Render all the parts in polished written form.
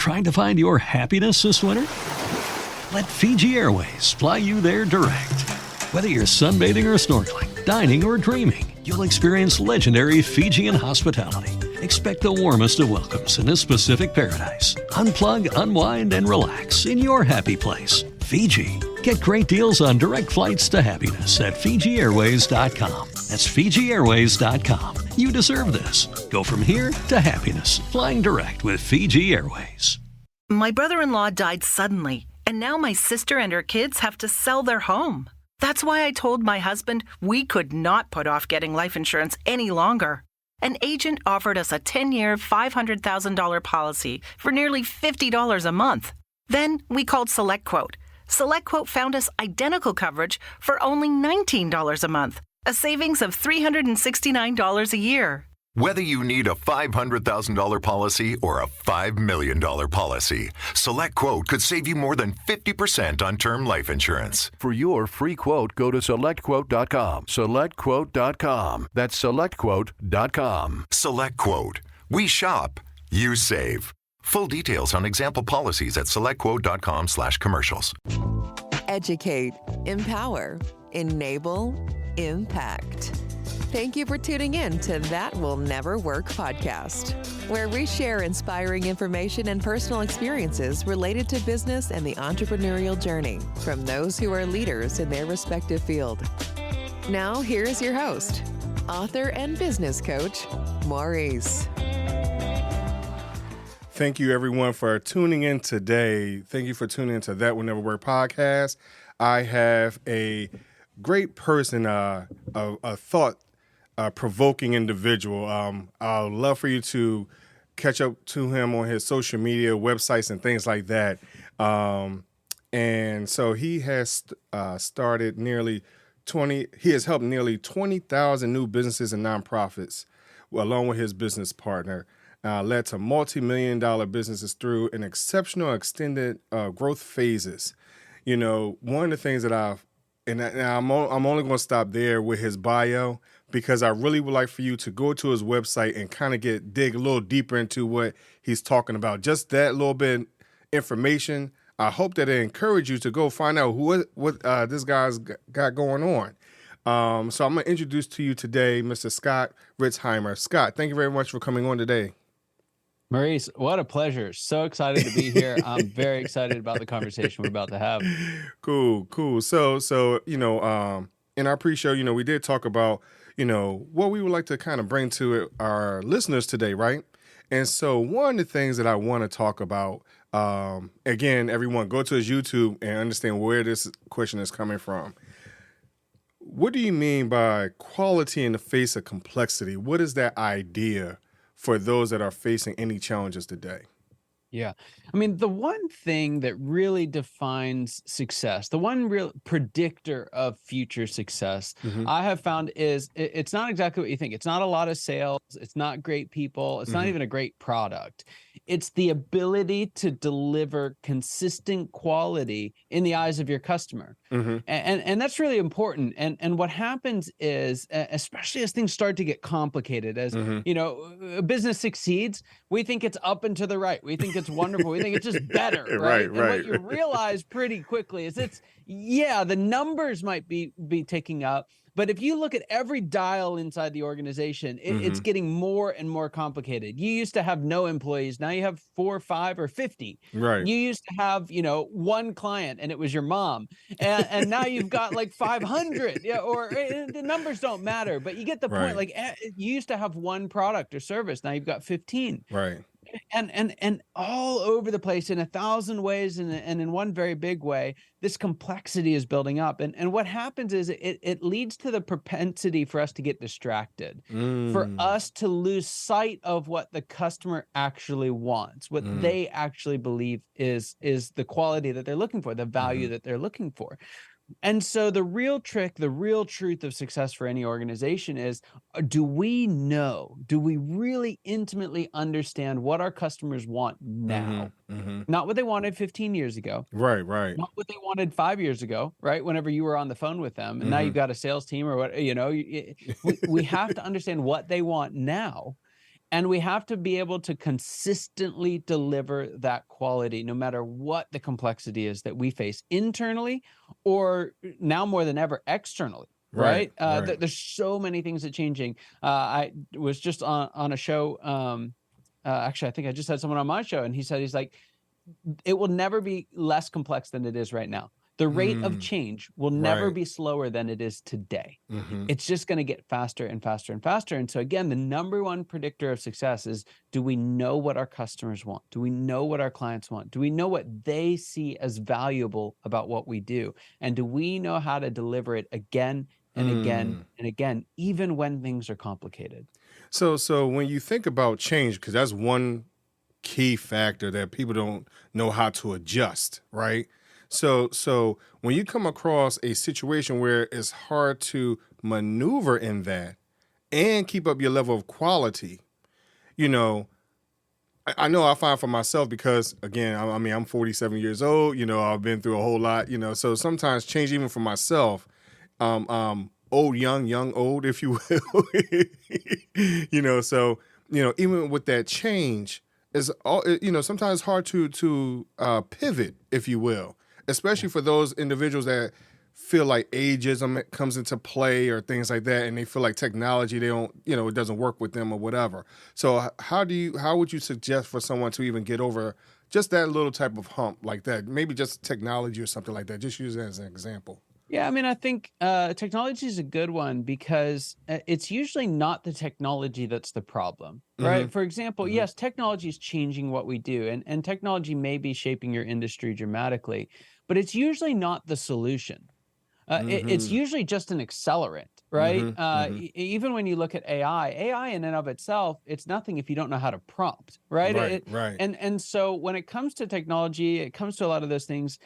Trying to find your happiness this winter? Let Fiji Airways fly you there direct. Whether you're sunbathing or snorkeling, dining or dreaming, you'll experience legendary Fijian hospitality. Expect the warmest of welcomes in this Pacific paradise. Unplug, unwind, and relax in your happy place. Fiji. Get great deals on direct flights to happiness at FijiAirways.com. That's FijiAirways.com. You deserve this. Go from here to happiness, flying direct with Fiji Airways. My brother-in-law died suddenly, and now my sister and her kids have to sell their home. That's why I told my husband we could not put off getting life insurance any longer. An agent offered us a 10-year, $500,000 policy for nearly $50 a month. Then we called SelectQuote. SelectQuote found us identical coverage for only $19 a month, a savings of $369 a year. Whether you need a $500,000 policy or a $5 million policy, SelectQuote could save you more than 50% on term life insurance. For your free quote, go to SelectQuote.com. SelectQuote.com. That's SelectQuote.com. SelectQuote. We shop, you save. Full details on example policies at SelectQuote.com/commercials. Educate, empower, enable, impact. Thank you for tuning in to That Will Never Work podcast, where we share inspiring information and personal experiences related to business and the entrepreneurial journey from those who are leaders in their respective field. Now, here's your host, author and business coach, Maurice. Thank you, everyone, for tuning in today. Thank you for tuning in to That Will Never Work podcast. I have a great person, a thought-provoking individual. I'd love for you to catch up to him on his social media, websites, and things like that. And so he has started he has helped nearly 20,000 new businesses and nonprofits, along with his business partner. Led to multi-million-dollar businesses through an exceptional extended growth phases. You know, one of the things that I'm only going to stop there with his bio, because I really would like for you to go to his website and kind of dig a little deeper into what he's talking about. Just that little bit of information. I hope that it encourage you to go find out what this guy's got going on. So I'm going to introduce to you today Mr. Scott Ritzheimer. Scott, thank you very much for coming on today. Maurice, what a pleasure. So excited to be here. I'm very excited about the conversation we're about to have. Cool. So, in our pre-show, we did talk about, what we would like to kind of bring to our listeners today, right? And so one of the things that I want to talk about, again, everyone go to his YouTube and understand where this question is coming from. What do you mean by quality in the face of complexity? What is that idea for those that are facing any challenges today? Yeah. I mean, the one thing that really defines success, the one real predictor of future success, I have found is it's not exactly what you think. It's not a lot of sales. It's not great people. It's not even a great product. It's the ability to deliver consistent quality in the eyes of your customer. And that's really important. And what happens is, especially as things start to get complicated, as a business succeeds, we think it's up and to the right. We think it's wonderful. We think it's just better, right? And what you realize pretty quickly is the numbers might be ticking up, but if you look at every dial inside the organization, it's getting more and more complicated. You used to have no employees. Now you have 4, 5, or 50. Right. You used to have, one client and it was your mom. And now you've got like 500. The numbers don't matter, but you get the point. Like you used to have one product or service. Now you've got 15. Right. And all over the place in 1,000 ways and in one very big way, this complexity is building up. And what happens is it leads to the propensity for us to get distracted, for us to lose sight of what the customer actually wants, what they actually believe is the quality that they're looking for, the value that they're looking for. And so the real trick, the real truth of success for any organization is, do we really intimately understand what our customers want now? Not what they wanted 15 years ago. Right. Not what they wanted 5 years ago, right? Whenever you were on the phone with them and now you've got a sales team or what, we have to understand what they want now. And we have to be able to consistently deliver that quality, no matter what the complexity is that we face internally, or now more than ever externally. Right. There's so many things that are changing. I was just on a show. Actually, I think I just had someone on my show, and he's like, it will never be less complex than it is right now. The rate of change will never be slower than it is today. It's just going to get faster and faster and faster. And so again, the number one predictor of success is, do we know what our customers want? Do we know what our clients want? Do we know what they see as valuable about what we do? And do we know how to deliver it again and again and again, even when things are complicated? So when you think about change, because that's one key factor that people don't know how to adjust, right? So when you come across a situation where it's hard to maneuver in that and keep up your level of quality, I know I find for myself, because again, I'm 47 years old, I've been through a whole lot, so sometimes change even for myself, old, young, old, if you will, so, even with that change, is all, sometimes hard to pivot, if you will, especially for those individuals that feel like ageism comes into play or things like that, and they feel like technology, they don't, it doesn't work with them or whatever. So how would you suggest for someone to even get over just that little type of hump like that? Maybe just technology or something like that. Just use it as an example. Yeah, I mean, I think technology is a good one, because it's usually not the technology that's the problem, right? For example, yes, technology is changing what we do, and technology may be shaping your industry dramatically, but it's usually not the solution. It's usually just an accelerant, right? Even when you look at AI in and of itself, it's nothing if you don't know how to prompt, right? Right. And so when it comes to technology, it comes to a lot of those things.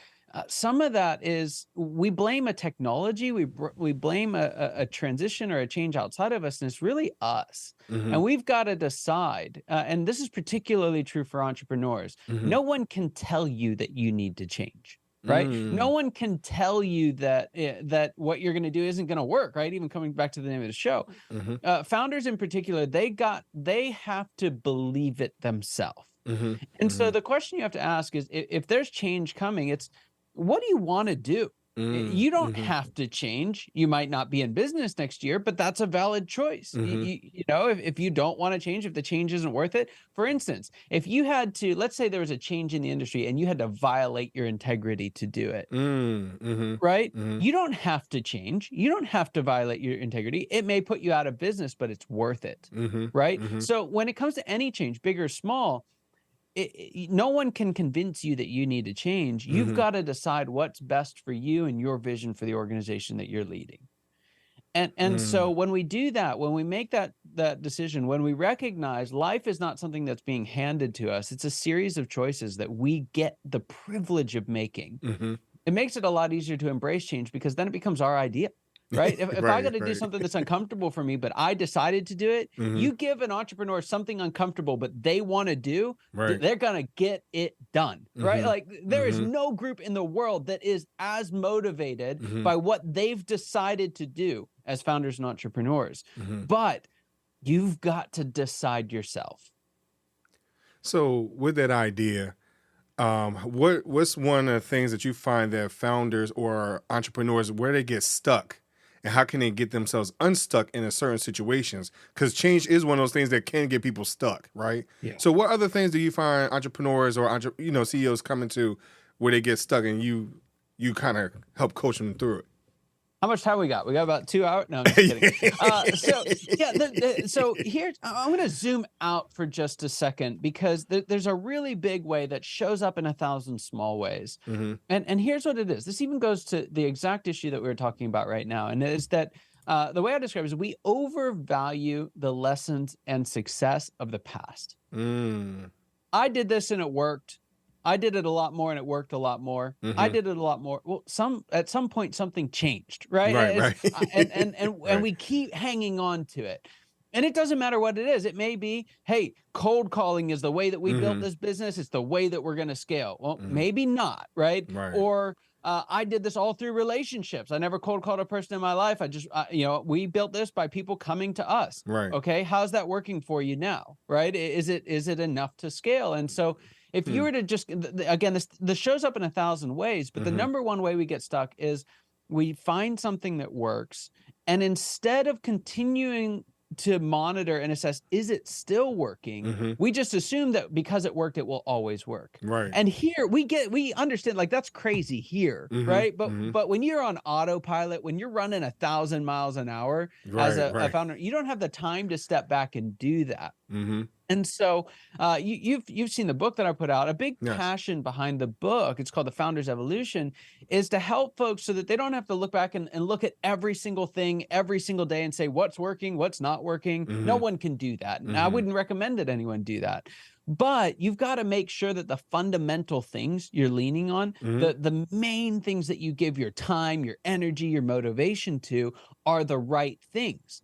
Some of that is, we blame a technology, we blame a transition or a change outside of us, and it's really us. And we've got to decide, and this is particularly true for entrepreneurs, no one can tell you that you need to change. Right? No one can tell you that what you're going to do isn't going to work, right? Even coming back to the name of the show, founders in particular, they have to believe it themselves. And so the question you have to ask is, if there's change coming, it's, what do you want to do? You don't have to change. You might not be in business next year, but that's a valid choice. If you don't want to change, if the change isn't worth it. For instance, if you had to, let's say there was a change in the industry and you had to violate your integrity to do it, right? You don't have to change. You don't have to violate your integrity. It may put you out of business, but it's worth it, right? So when it comes to any change, big or small, no one can convince you that you need to change. You've got to decide what's best for you and your vision for the organization that you're leading. And so when we do that, when we make that decision, when we recognize life is not something that's being handed to us, it's a series of choices that we get the privilege of making. It makes it a lot easier to embrace change, because then it becomes our idea. Right? If I got to do something that's uncomfortable for me, but I decided to do it, you give an entrepreneur something uncomfortable, but they want to do, they're going to get it done, right? Like, there is no group in the world that is as motivated by what they've decided to do as founders and entrepreneurs. But you've got to decide yourself. So with that idea, what's one of the things that you find that founders or entrepreneurs, where they get stuck? And how can they get themselves unstuck in a certain situations? Because change is one of those things that can get people stuck, right? Yeah. So what other things do you find entrepreneurs or CEOs coming to where they get stuck, and you kind of help coach them through it? How much time we got? We got about 2 hours. No, I'm just kidding. So here, I'm going to zoom out for just a second, because there's a really big way that shows up in 1,000 small ways. And here's what it is. This even goes to the exact issue that we were talking about right now. And it is that the way I describe it is, we overvalue the lessons and success of the past. I did this and it worked. I did it a lot more and it worked a lot more. I did it a lot more. Well, at some point something changed, right? And we keep hanging on to it. And it doesn't matter what it is. It may be, hey, cold calling is the way that we built this business. It's the way that we're going to scale. Well, maybe not, right? Or I did this all through relationships. I never cold called a person in my life. I just, we built this by people coming to us. Right. Okay. How's that working for you now? Right. Is it enough to scale? And so if you were to just, again, this shows up in 1,000 ways, but the number one way we get stuck is we find something that works. And instead of continuing to monitor and assess, is it still working? We just assume that because it worked, it will always work. Right. And here we understand, like, that's crazy here, right? But when you're on autopilot, when you're running 1,000 miles an hour as a founder, you don't have the time to step back and do that. And so you've seen the book that I put out. A big passion behind the book, it's called The Founder's Evolution, is to help folks so that they don't have to look back and look at every single thing every single day and say what's working, what's not working. No one can do that. And I wouldn't recommend that anyone do that. But you've got to make sure that the fundamental things you're leaning on, the main things that you give your time, your energy, your motivation to, are the right things.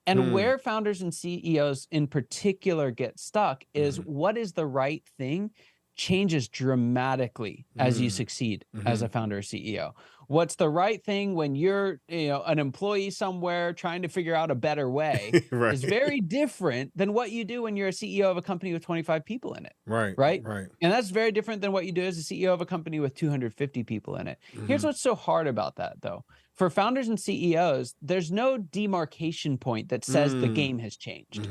And where founders and CEOs in particular get stuck is what is the right thing changes dramatically as you succeed as a founder or CEO. What's the right thing when you're, an employee somewhere trying to figure out a better way is very different than what you do when you're a CEO of a company with 25 people in it. Right. And that's very different than what you do as a CEO of a company with 250 people in it. Here's what's so hard about that, though. For founders and CEOs, there's no demarcation point that says the game has changed.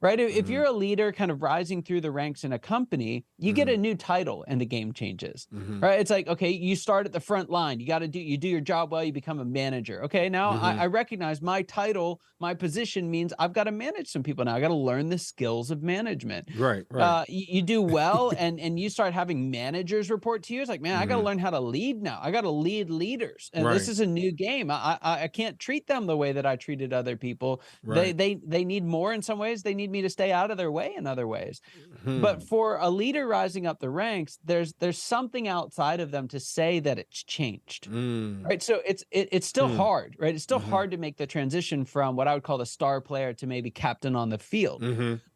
Right? If you're a leader kind of rising through the ranks in a company, you get a new title and the game changes. Right? It's like, okay, you start at the front line. You do your job well, you become a manager. Okay, now I recognize my title, my position means I've got to manage some people now. I got to learn the skills of management. Right. You do well and you start having managers report to you. It's like, man, I got to learn how to lead now. I got to lead leaders. And this is a new game. I can't treat them the way that I treated other people. They need more in some ways. They need me to stay out of their way in other ways. But for a leader rising up the ranks, there's something outside of them to say that it's changed. Right? So it's still hard, right? It's still hard to make the transition from what I would call the star player to maybe captain on the field.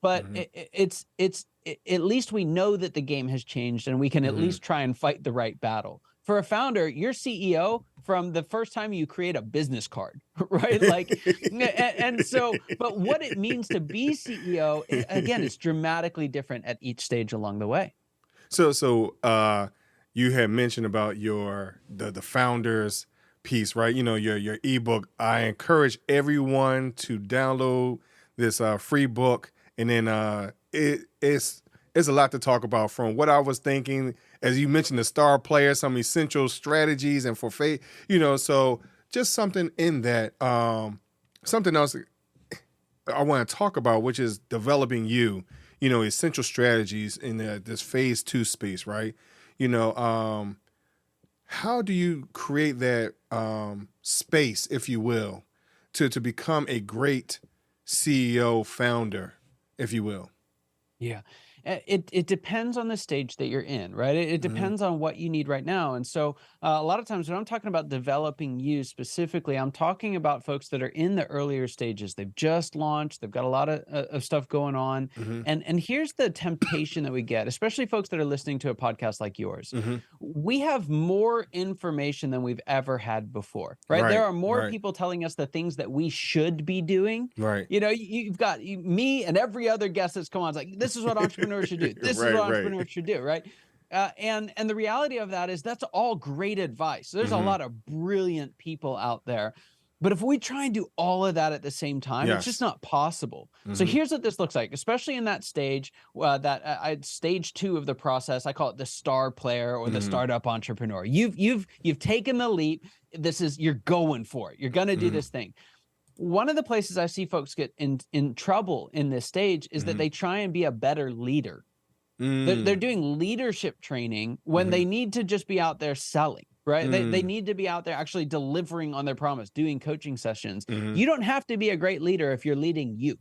But it's at least we know that the game has changed and we can at least try and fight the right battle. For a founder, you're CEO from the first time you create a business card, right? Like, and so, but what it means to be CEO, again, it's dramatically different at each stage along the way. So you had mentioned about the founders piece, right? Your ebook. I encourage everyone to download this free book, and then it's a lot to talk about. From what I was thinking, as you mentioned, the star player, some essential strategies, and for faith, so just something in that. Something else I want to talk about, which is developing essential strategies in this phase 2 space, right? How do you create that space, if you will, to become a great CEO founder, if you will? Yeah. It depends on the stage that you're in, right? It depends on what you need right now. And so a lot of times when I'm talking about developing you specifically, I'm talking about folks that are in the earlier stages. They've just launched. They've got a lot of stuff going on. And here's the temptation that we get, especially folks that are listening to a podcast like yours. We have more information than we've ever had before, right? There are more people telling us the things that we should be doing. Right. You've got me and every other guest that's come on. It's like, this is what entrepreneurs should do. This is what entrepreneurs should do, right? And the reality of that is that's all great advice. There's a lot of brilliant people out there. But if we try and do all of that at the same time, it's just not possible. So here's what this looks like, especially in that stage, stage 2 of the process. I call it the star player or the startup entrepreneur. You've taken the leap. You're going for it. You're going to do this thing. One of the places I see folks get in trouble in this stage is that they try and be a better leader. They're doing leadership training when they need to just be out there selling, right? They need to be out there actually delivering on their promise, doing coaching sessions. You don't have to be a great leader if you're leading you.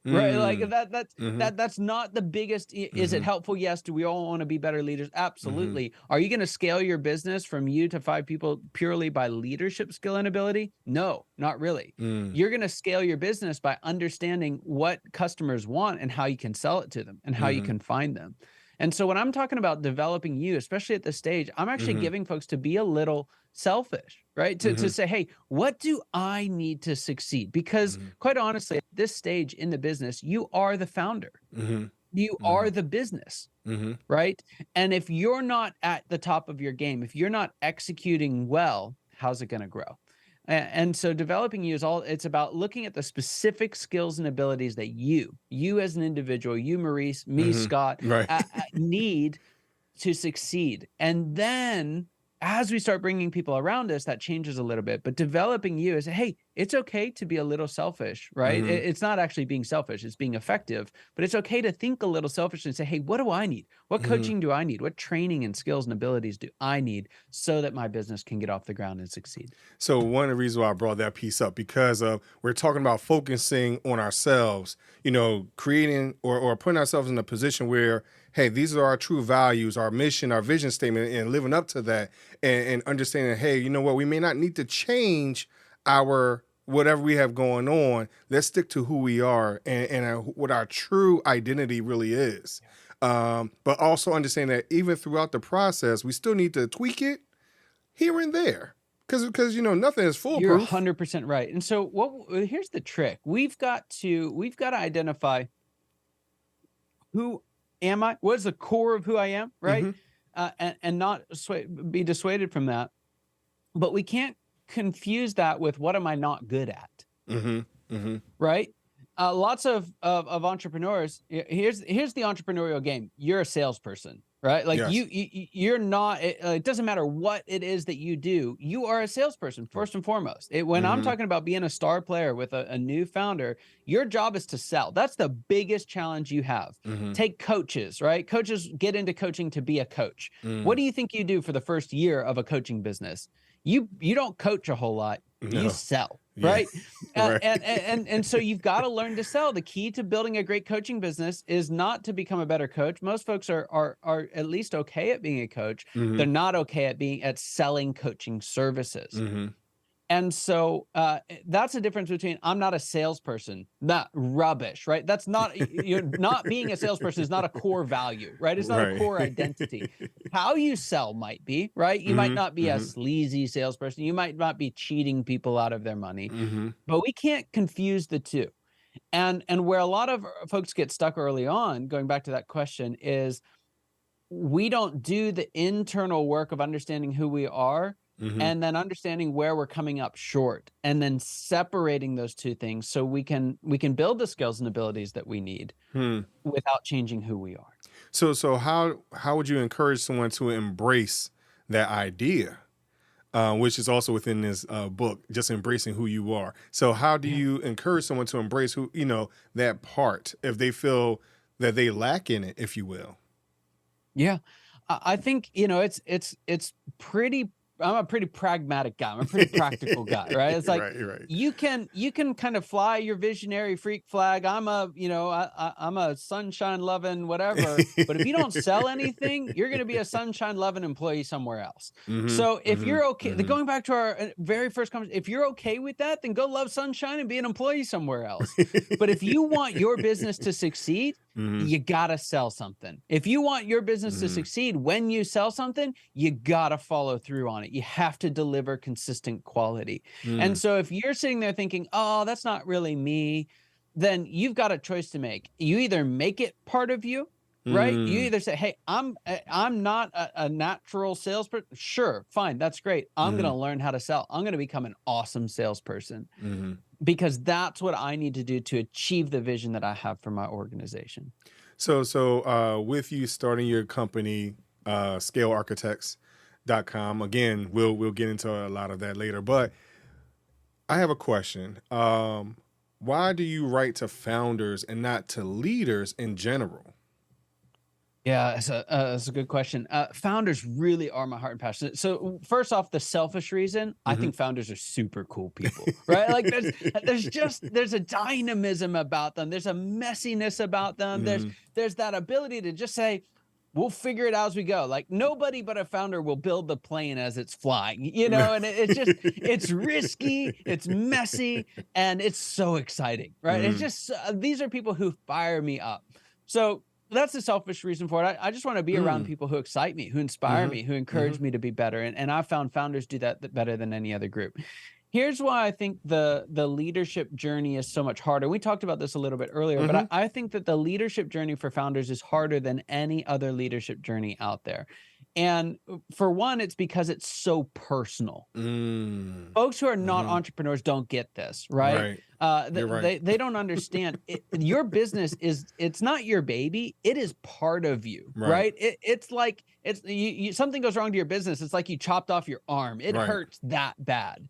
Right. Like that's not the biggest. Is it helpful? Yes. Do we all want to be better leaders? Absolutely. Are you going to scale your business from you to 5 people purely by leadership skill and ability? No, not really. You're going to scale your business by understanding what customers want and how you can sell it to them and how you can find them. And so when I'm talking about developing you, especially at this stage, I'm actually giving folks to be a little selfish, right? To say, hey, what do I need to succeed? Because quite honestly, at this stage in the business, you are the founder. You are the business, right? And if you're not at the top of your game, if you're not executing well, how's it going to grow? And so developing you it's about looking at the specific skills and abilities that you as an individual, you, Maurice, me, Scott, need to succeed. And then as we start bringing people around us, that changes a little bit. But developing you is, hey, it's okay to be a little selfish, right? It's not actually being selfish, it's being effective. But it's okay to think a little selfish and say, hey, what do I need? What coaching do I need? What training and skills and abilities do I need so that my business can get off the ground and succeed? So one of the reasons why I brought that piece up, because we're talking about focusing on ourselves, creating or putting ourselves in a position where, hey, these are our true values, our mission, our vision statement, and living up to that, and understanding, hey, you know what, we may not need to change our whatever we have going on. Let's stick to who we are and what our true identity really is. But also understand that even throughout the process, we still need to tweak it here and there. Because nothing is foolproof. You're 100% right. And so here's the trick. We've got to identify who am I? What is the core of who I am, right? And not be dissuaded from that. But we can't confuse that with what am I not good at, right? Lots of entrepreneurs. Here's the entrepreneurial game. You're a salesperson, right? Like you're not. It doesn't matter what it is that you do. You are a salesperson first and foremost. When I'm talking about being a star player with a new founder, your job is to sell. That's the biggest challenge you have. Take coaches, right? Coaches get into coaching to be a coach. What do you think you do for the first year of a coaching business? You don't coach a whole lot. No. You sell, right? And so you've got to learn to sell. The key to building a great coaching business is not to become a better coach. Most folks are at least okay at being a coach. They're not okay at selling coaching services. And so that's the difference between I'm not a salesperson, not rubbish, right? That's not, not being a salesperson is not a core value, right? It's not a core identity. How you sell might be, right? You might not be a sleazy salesperson. You might not be cheating people out of their money, but we can't confuse the two. And where a lot of folks get stuck early on, going back to that question, is we don't do the internal work of understanding who we are. And then understanding where we're coming up short, and then separating those two things so we can build the skills and abilities that we need without changing who we are. So how would you encourage someone to embrace that idea, which is also within this book, just embracing who you are? So how do you encourage someone to embrace that part if they feel that they lack in it, if you will? Yeah, I think it's pretty. I'm a pretty pragmatic guy. I'm a pretty practical guy, right? It's like you can kind of fly your visionary freak flag. I'm a sunshine loving whatever. But if you don't sell anything, you're going to be a sunshine loving employee somewhere else. So if you're okay, going back to our very first conversation, if you're okay with that, then go love sunshine and be an employee somewhere else. But if you want your business to succeed, you gotta sell something. If you want your business to succeed, when you sell something, you gotta follow through on it. You have to deliver consistent quality. And so if you're sitting there thinking, oh, that's not really me, then you've got a choice to make. You either make it part of you, right? You either say, hey, I'm not a natural salesperson. Sure, fine, that's great. I'm gonna learn how to sell. I'm gonna become an awesome salesperson. Because that's what I need to do to achieve the vision that I have for my organization. So with you starting your company, scalearchitects.com, again, we'll get into a lot of that later, but I have a question. Why do you write to founders and not to leaders in general? Yeah, that's a good question. Founders really are my heart and passion. So first off, the selfish reason, I think founders are super cool people, right? Like there's a dynamism about them. There's a messiness about them. There's that ability to just say, we'll figure it out as we go. Like nobody but a founder will build the plane as it's flying, and it's risky, it's messy, and it's so exciting, right? It's just, these are people who fire me up. So that's the selfish reason for it. I just want to be around people who excite me, who inspire me, who encourage me to be better. And I've found founders do that better than any other group. Here's why I think the leadership journey is so much harder. We talked about this a little bit earlier, but I think that the leadership journey for founders is harder than any other leadership journey out there. And for one, it's because it's so personal. Folks who are not entrepreneurs don't get this, right? They don't understand. Your business it's not your baby. It is part of you, right? It's like something goes wrong to your business. It's like you chopped off your arm. It hurts that bad.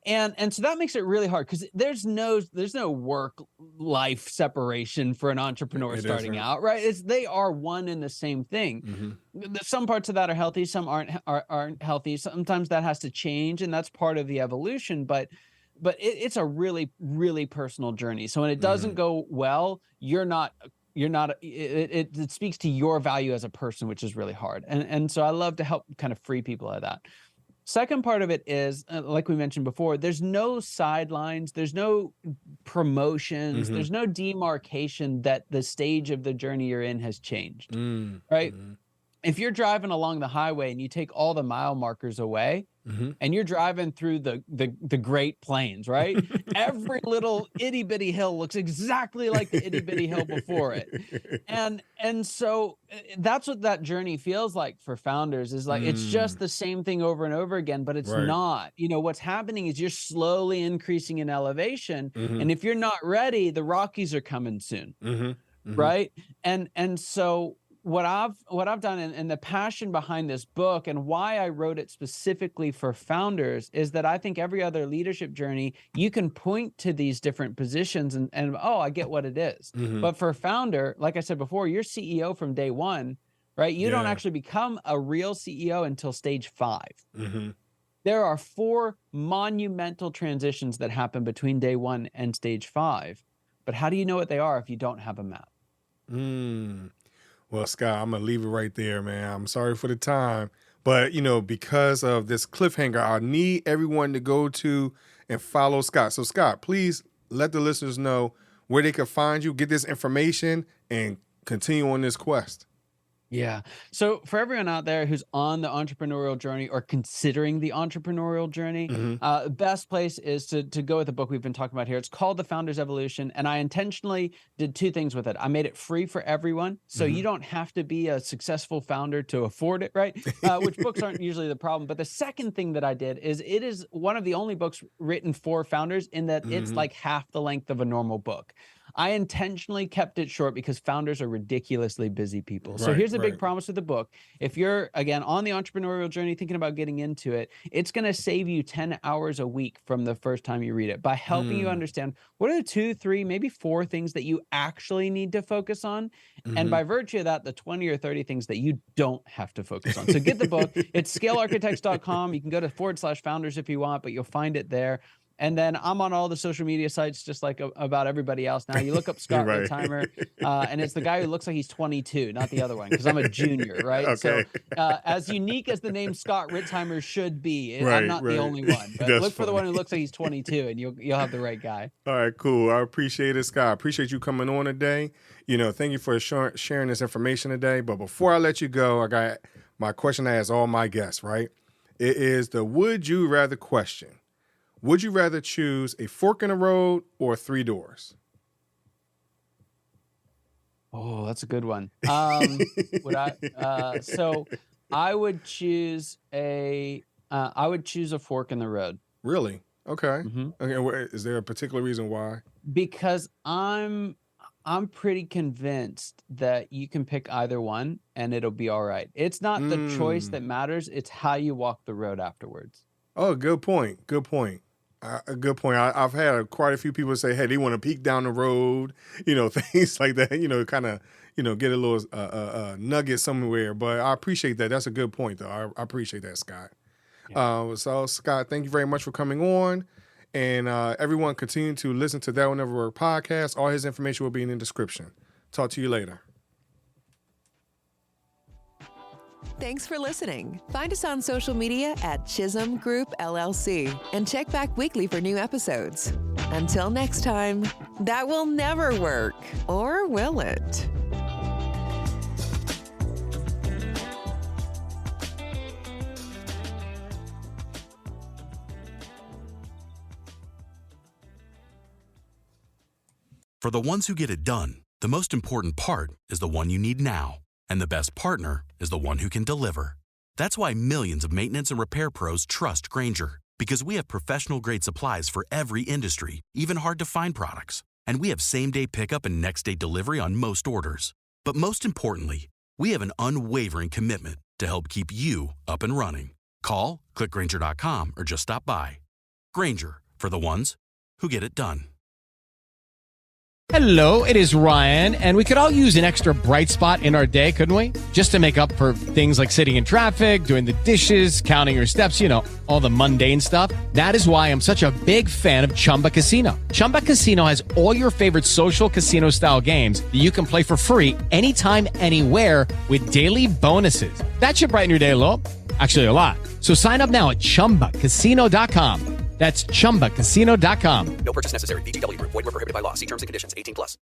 And so that makes it really hard because there's no work life separation for an entrepreneur starting out, right? They are one and the same thing. Some parts of that are healthy, some aren't healthy. Sometimes that has to change, and that's part of the evolution. But it's a really, really personal journey. So when it doesn't go well, it speaks to your value as a person, which is really hard. And so I love to help kind of free people out of that. Second part of it is, like we mentioned before, there's no sidelines, there's no promotions, there's no demarcation that the stage of the journey you're in has changed, right? If you're driving along the highway and you take all the mile markers away, and you're driving through the Great Plains, right? Every little itty bitty hill looks exactly like the itty bitty hill before it. And so that's what that journey feels like for founders, is like, it's just the same thing over and over again, but it's not. You know, what's happening is you're slowly increasing in elevation. And if you're not ready, the Rockies are coming soon. Right. And so what I've done, and the passion behind this book and why I wrote it specifically for founders, is that I think every other leadership journey, you can point to these different positions and oh, I get what it is. But for a founder, like I said before, you're CEO from day one, right? You don't actually become a real CEO until stage 5. There are 4 monumental transitions that happen between day 1 and stage 5. But how do you know what they are if you don't have a map? Well, Scott, I'm going to leave it right there, man. I'm sorry for the time. But, because of this cliffhanger, I need everyone to go to and follow Scott. So, Scott, please let the listeners know where they can find you, get this information, and continue on this quest. Yeah. So for everyone out there who's on the entrepreneurial journey or considering the entrepreneurial journey, best place is to go with the book we've been talking about here. It's called The Founder's Evolution. And I intentionally did 2 things with it. I made it free for everyone. So you don't have to be a successful founder to afford it, right? Which books aren't usually the problem. But the second thing that I did is it is one of the only books written for founders in that it's like half the length of a normal book. I intentionally kept it short because founders are ridiculously busy people. So here's a big promise with the book. If you're, again, on the entrepreneurial journey, thinking about getting into it, it's going to save you 10 hours a week from the first time you read it by helping you understand what are the 2, 3, maybe 4 things that you actually need to focus on. And by virtue of that, the 20 or 30 things that you don't have to focus on. So get the book. It's scalearchitects.com. You can go to /founders if you want, but you'll find it there. And then I'm on all the social media sites, just like about everybody else. Now you look up Scott Ritzheimer, and it's the guy who looks like he's 22, not the other one, because I'm a junior, right? Okay. So as unique as the name Scott Ritzheimer should be, I'm not the only one. But look for the one who looks like he's 22, and you'll have the right guy. All right, cool. I appreciate it, Scott. I appreciate you coming on today. Thank you for sharing this information today. But before I let you go, I got my question I ask all my guests, right? It is the would you rather question. Would you rather choose a fork in the road or 3 doors? Oh, that's a good one. So I would choose a fork in the road. Really? Okay. Okay. Is there a particular reason why? Because I'm pretty convinced that you can pick either one and it'll be all right. It's not the choice that matters. It's how you walk the road afterwards. Oh, good point. Good point. A good point. I've had quite a few people say, hey, they want to peek down the road, things like that, kind of, get a little nugget somewhere. But I appreciate that. That's a good point, though. I appreciate that, Scott. Yeah. So, Scott, thank you very much for coming on. And everyone continue to listen to That Will Nevr Work podcast. All his information will be in the description. Talk to you later. Thanks for listening. Find us on social media at Chisholm Group LLC and check back weekly for new episodes. Until next time, that will never work, or will it? For the ones who get it done, the most important part is the one you need now. And the best partner is the one who can deliver. That's why millions of maintenance and repair pros trust Grainger, because we have professional-grade supplies for every industry, even hard-to-find products. And we have same-day pickup and next-day delivery on most orders. But most importantly, we have an unwavering commitment to help keep you up and running. Call, click Grainger.com, or just stop by. Grainger, for the ones who get it done. Hello, it is Ryan, and we could all use an extra bright spot in our day, couldn't we? Just to make up for things like sitting in traffic, doing the dishes, counting your steps, you know, all the mundane stuff. That is why I'm such a big fan of Chumba Casino. Chumba Casino has all your favorite social casino-style games that you can play for free anytime, anywhere with daily bonuses. That should brighten your day a little. Actually, a lot. So sign up now at ChumbaCasino.com. That's ChumbaCasino.com. No purchase necessary. VGW Group. Void where prohibited by law. See terms and conditions. 18+.